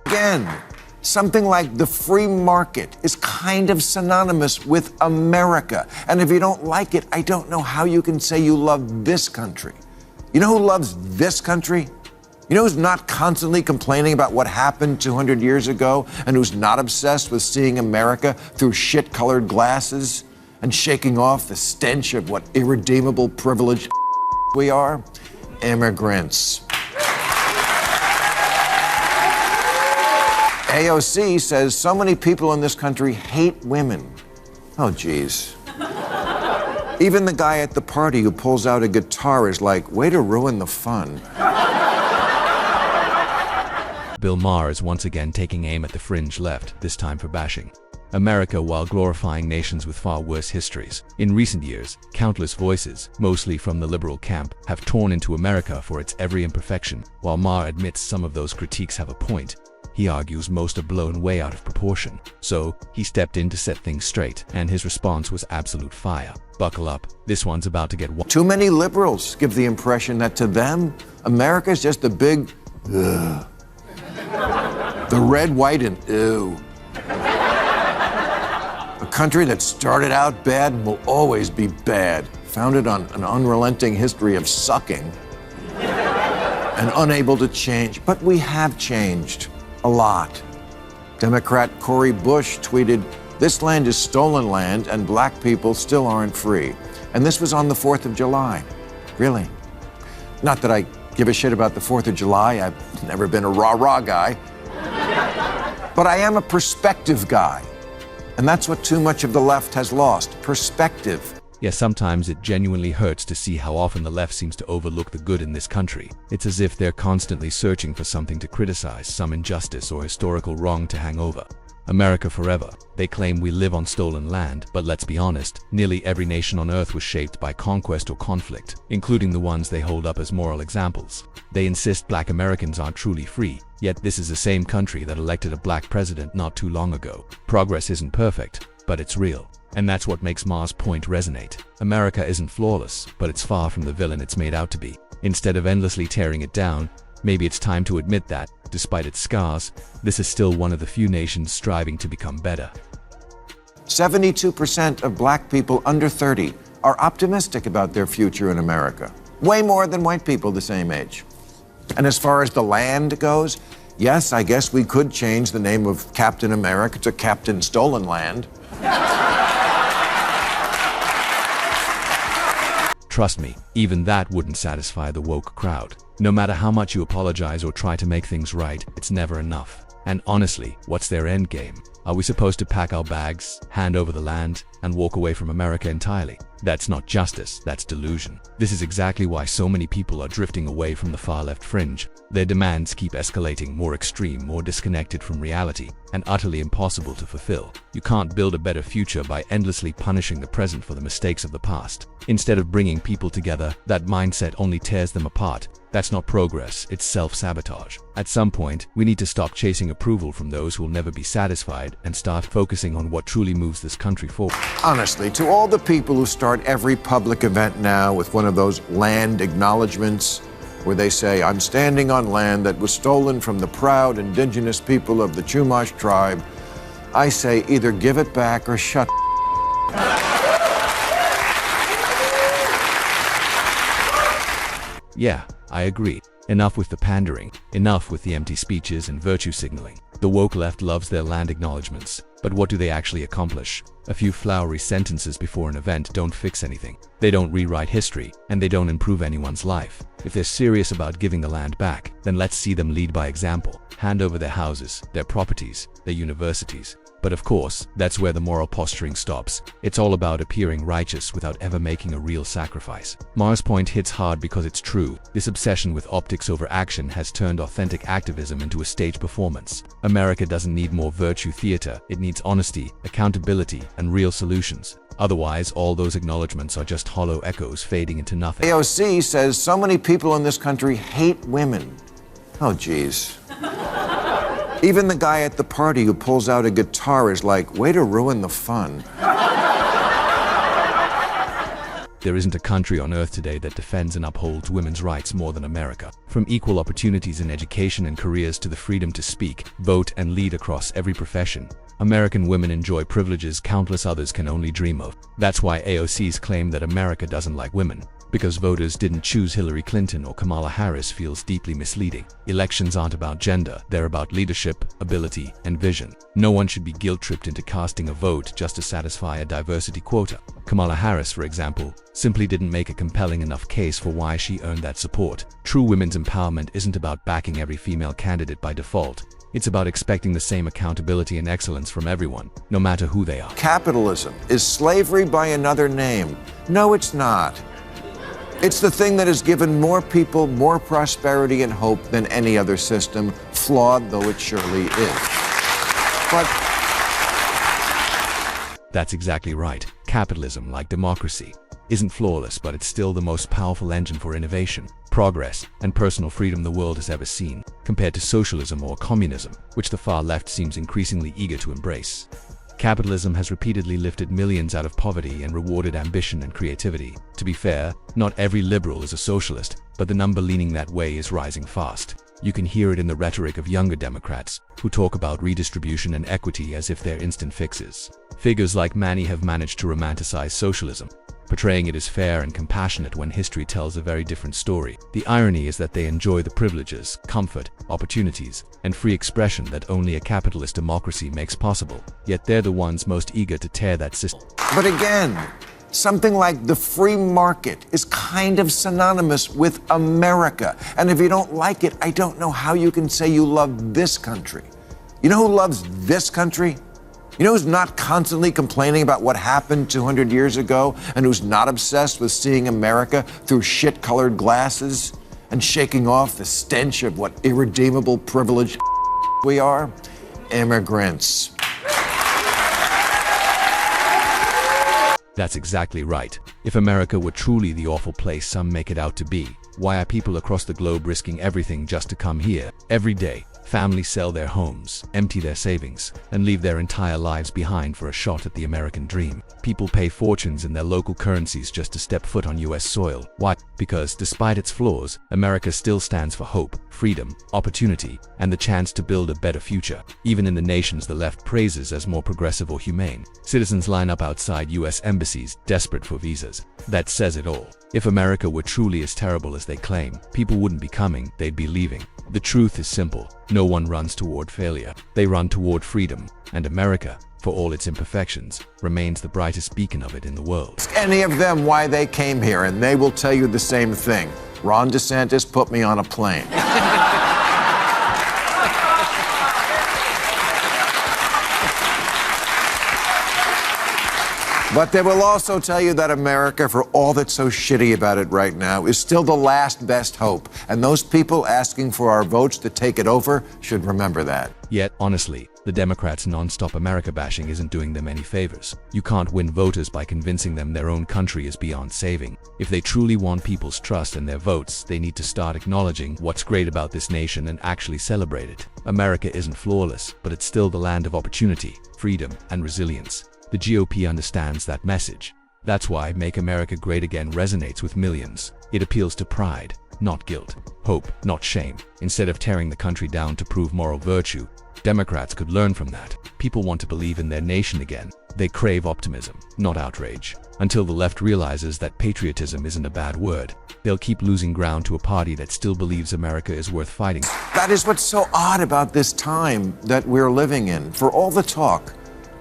Again, something like the free market is kind of synonymous with America. And if you don't like it, I don't know how you can say you love this country. You know who loves this country? You know who's not constantly complaining about what happened 200 years ago and who's not obsessed with seeing America through shit-colored glasses and shaking off the stench of what irredeemable privileged we are? Immigrants. AOC says so many people in this country hate women. Oh, geez. Even the guy at the party who pulls out a guitar is like, way to ruin the fun. Bill Maher is once again taking aim at the fringe left, this time for bashing America while glorifying nations with far worse histories. In recent years, countless voices, mostly from the liberal camp, have torn into America for its every imperfection. While Maher admits some of those critiques have a point, he argues most are blown way out of proportion. So, he stepped in to set things straight, and his response was absolute fire. Buckle up, this one's about to get Too many liberals give the impression that to them, America's just a big ugh. The red, white, and ew. A country that started out bad and will always be bad, founded on an unrelenting history of sucking and unable to change. But we have changed a lot. Democrat Cori Bush tweeted, "This land is stolen land and black people still aren't free." And this was on the 4th of July. Really? Not that I give a shit about the 4th of July. I've never been a rah-rah guy. But I am a perspective guy. And that's what too much of the left has lost, perspective. Yes, sometimes it genuinely hurts to see how often the left seems to overlook the good in this country. It's as if they're constantly searching for something to criticize, some injustice or historical wrong to hang over. America forever. They claim we live on stolen land, but let's be honest, nearly every nation on earth was shaped by conquest or conflict, including the ones they hold up as moral examples. They insist black Americans aren't truly free, yet this is the same country that elected a black president not too long ago. Progress isn't perfect, but it's real. And that's what makes Maher's point resonate. America isn't flawless, but it's far from the villain it's made out to be. Instead of endlessly tearing it down, maybe it's time to admit that, despite its scars, this is still one of the few nations striving to become better. 72% of black people under 30 are optimistic about their future in America. Way more than white people the same age. And as far as the land goes, yes, I guess we could change the name of Captain America to Captain Stolen Land. Trust me, even that wouldn't satisfy the woke crowd. No matter how much you apologize or try to make things right, it's never enough. And honestly, what's their end game? Are we supposed to pack our bags, hand over the land, and walk away from America entirely? That's not justice, that's delusion. This is exactly why so many people are drifting away from the far left fringe. Their demands keep escalating, more extreme, more disconnected from reality, and utterly impossible to fulfill. You can't build a better future by endlessly punishing the present for the mistakes of the past. Instead of bringing people together, that mindset only tears them apart. That's not progress, it's self-sabotage. At some point, we need to stop chasing approval from those who will never be satisfied and start focusing on what truly moves this country forward. Honestly, to all the people who start every public event now with one of those land acknowledgements where they say, "I'm standing on land that was stolen from the proud indigenous people of the Chumash tribe," I say either give it back or shut. Yeah, I agree. Enough with the pandering. Enough with the empty speeches and virtue signaling. The woke left loves their land acknowledgements, but what do they actually accomplish? A few flowery sentences before an event don't fix anything. They don't rewrite history, and they don't improve anyone's life. If they're serious about giving the land back, then let's see them lead by example. Hand over their houses, their properties, their universities. But of course, that's where the moral posturing stops. It's all about appearing righteous without ever making a real sacrifice. Maher's point hits hard because it's true. This obsession with optics over action has turned authentic activism into a stage performance. America doesn't need more virtue theater. It needs honesty, accountability, and real solutions. Otherwise, all those acknowledgements are just hollow echoes fading into nothing. AOC says so many people in this country hate women. Oh, geez. Even the guy at the party who pulls out a guitar is like, way to ruin the fun. There isn't a country on earth today that defends and upholds women's rights more than America. From equal opportunities in education and careers to the freedom to speak, vote, and lead across every profession, American women enjoy privileges countless others can only dream of. That's why AOC's claim that America doesn't like women, because voters didn't choose Hillary Clinton or Kamala Harris, feels deeply misleading. Elections aren't about gender, they're about leadership, ability, and vision. No one should be guilt-tripped into casting a vote just to satisfy a diversity quota. Kamala Harris, for example, simply didn't make a compelling enough case for why she earned that support. True women's empowerment isn't about backing every female candidate by default. It's about expecting the same accountability and excellence from everyone, no matter who they are. Capitalism is slavery by another name. No, it's not. It's the thing that has given more people more prosperity and hope than any other system, flawed though it surely is. But that's exactly right. Capitalism, like democracy, isn't flawless, but it's still the most powerful engine for innovation, progress, and personal freedom the world has ever seen, compared to socialism or communism, which the far left seems increasingly eager to embrace. Capitalism has repeatedly lifted millions out of poverty and rewarded ambition and creativity. To be fair, not every liberal is a socialist, but the number leaning that way is rising fast. You can hear it in the rhetoric of younger Democrats, who talk about redistribution and equity as if they're instant fixes. Figures like Manny have managed to romanticize socialism, portraying it as fair and compassionate when history tells a very different story. The irony is that they enjoy the privileges, comfort, opportunities, and free expression that only a capitalist democracy makes possible. Yet they're the ones most eager to tear that system. But again, something like the free market is kind of synonymous with America. And if you don't like it, I don't know how you can say you love this country. You know who loves this country? You know who's not constantly complaining about what happened 200 years ago and who's not obsessed with seeing America through shit-colored glasses and shaking off the stench of what irredeemable privileged we are? Immigrants. That's exactly right. If America were truly the awful place some make it out to be, why are people across the globe risking everything just to come here? Every day, families sell their homes, empty their savings, and leave their entire lives behind for a shot at the American dream. People pay fortunes in their local currencies just to step foot on US soil. Why? Because despite its flaws, America still stands for hope, freedom, opportunity, and the chance to build a better future. Even in the nations the left praises as more progressive or humane, citizens line up outside US embassies, desperate for visas. That says it all. If America were truly as terrible as they claim, people wouldn't be coming, they'd be leaving. The truth is simple. No one runs toward failure. They run toward freedom. And America, for all its imperfections, remains the brightest beacon of it in the world. Ask any of them why they came here, and they will tell you the same thing. Ron DeSantis put me on a plane. But they will also tell you that America, for all that's so shitty about it right now, is still the last best hope. And those people asking for our votes to take it over should remember that. Yet, honestly, the Democrats' non-stop America bashing isn't doing them any favors. You can't win voters by convincing them their own country is beyond saving. If they truly want people's trust and their votes, they need to start acknowledging what's great about this nation and actually celebrate it. America isn't flawless, but it's still the land of opportunity, freedom, and resilience. The GOP understands that message. That's why Make America Great Again resonates with millions. It appeals to pride, not guilt, hope, not shame. Instead of tearing the country down to prove moral virtue, Democrats could learn from that. People want to believe in their nation again. They crave optimism, not outrage. Until the left realizes that patriotism isn't a bad word, they'll keep losing ground to a party that still believes America is worth fighting. That is what's so odd about this time that we're living in. For all the talk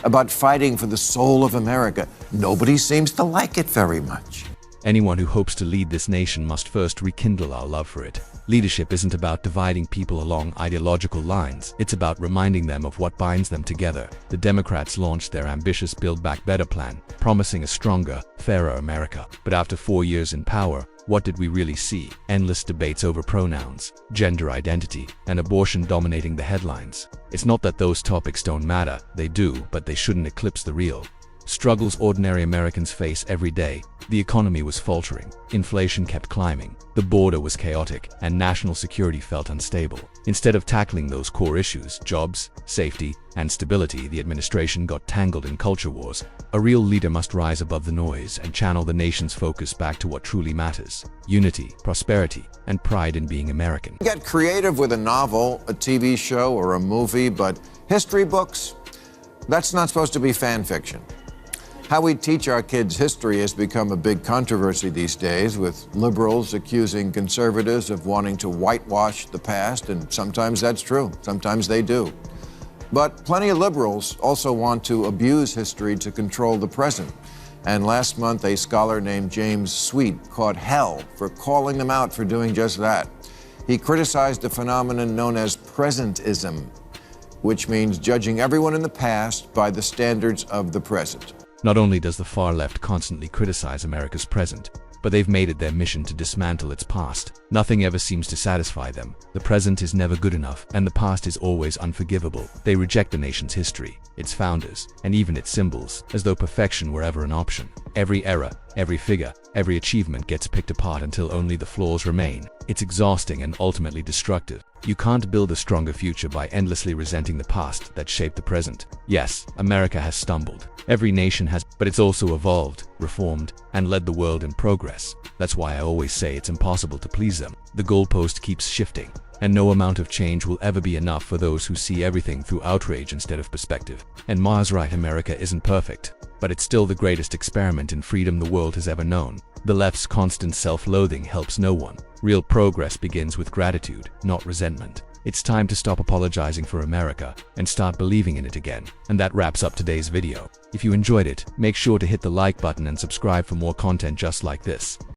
about fighting for the soul of America, nobody seems to like it very much. Anyone who hopes to lead this nation must first rekindle our love for it. Leadership isn't about dividing people along ideological lines. It's about reminding them of what binds them together. The Democrats launched their ambitious Build Back Better plan, promising a stronger, fairer America. But after 4 years in power, what did we really see? Endless debates over pronouns, gender identity, and abortion dominating the headlines. It's not that those topics don't matter, they do, but they shouldn't eclipse the real struggles ordinary Americans face every day. The economy was faltering, inflation kept climbing, the border was chaotic, and national security felt unstable. Instead of tackling those core issues, jobs, safety, and stability, the administration got tangled in culture wars. A real leader must rise above the noise and channel the nation's focus back to what truly matters: unity, prosperity, and pride in being American. Get creative with a novel, a TV show, or a movie, but history books? That's not supposed to be fan fiction. How we teach our kids history has become a big controversy these days, with liberals accusing conservatives of wanting to whitewash the past, and sometimes that's true. Sometimes they do. But plenty of liberals also want to abuse history to control the present. And last month, a scholar named James Sweet caught hell for calling them out for doing just that. He criticized a phenomenon known as presentism, which means judging everyone in the past by the standards of the present. Not only does the far left constantly criticize America's present, but they've made it their mission to dismantle its past. Nothing ever seems to satisfy them. The present is never good enough, and the past is always unforgivable. They reject the nation's history, its founders, and even its symbols, as though perfection were ever an option. Every era, every figure, every achievement gets picked apart until only the flaws remain. It's exhausting and ultimately destructive. You can't build a stronger future by endlessly resenting the past that shaped the present. Yes, America has stumbled. Every nation has, but it's also evolved, reformed, and led the world in progress. That's why I always say it's impossible to please them. The goalpost keeps shifting, and no amount of change will ever be enough for those who see everything through outrage instead of perspective. And Maher's right, America isn't perfect, but it's still the greatest experiment in freedom the world has ever known. The left's constant self-loathing helps no one. Real progress begins with gratitude, not resentment. It's time to stop apologizing for America and start believing in it again. And that wraps up today's video. If you enjoyed it, make sure to hit the like button and subscribe for more content just like this.